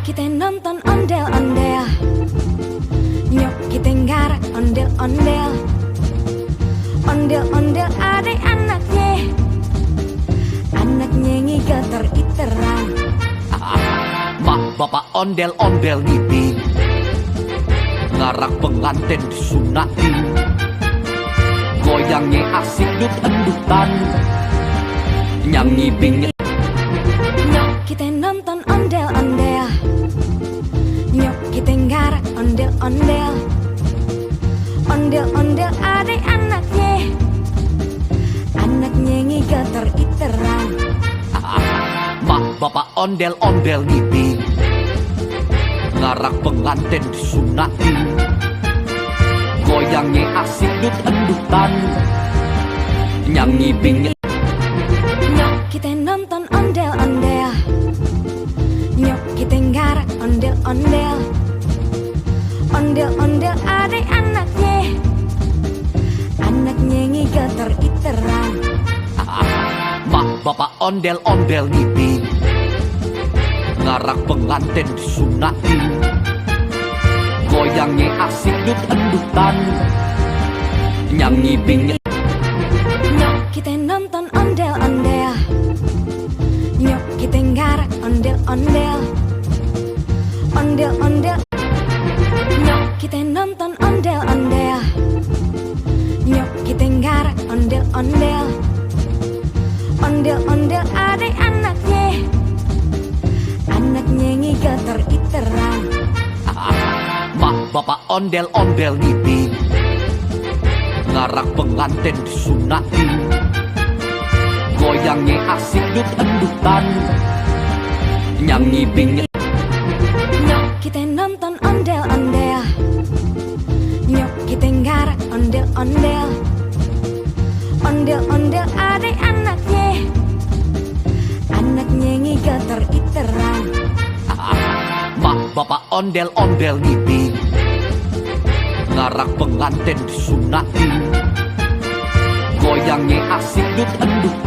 kita nonton ondel-ondel, nyok kita nggarak ondel-ondel. Ondel-ondel ada anaknya, anaknya ngigater iteran. Mak bapak ondel-ondel ngiping, ngarak pengantin disunatin, goyangnya asik dut endutan, nyang ngiping. Nyok kita nonton ondel-ondel, nyok kita nggarak ondel-ondel. Ondel-ondel ada anaknya, anaknya ngigater iteran. Mak bapak ondel-ondel ngiping, ngarak pengantin disunatin, goyangnya asik dut endutan, nyang ngiping. Nyok kita nonton ondel-ondel, nyok kita nggarak ondel-ondel. Ondel-ondel ada anaknya, anaknya ngigater iteran. Mak bapak ondel-ondel ngiping, ngarak pengantin disunatin, goyangnya asik dut endutan, nyang ngiping. Nyok kita nonton ondel-ondel, nyok kita nggarak ondel-ondel. Ondel-ondel, nyok kita nonton ondel-ondel, nyok kita nggarak ondel-ondel. Ondel-ondel ada anaknya, anaknya ngigater iteran. Mak bapak ondel-ondel ngiping, ngarak pengantin disunatin, goyangnya asik dut endutan, nyang ngiping. Nyok kita nonton ondel-ondel, nyok kita nggarak ondel-ondel. Ondel-ondel ada anaknya, anaknya ngigater iteran. Mak bapak ondel-ondel ngiping, ngarak pengantin disunatin, goyangnya asik dut endutan.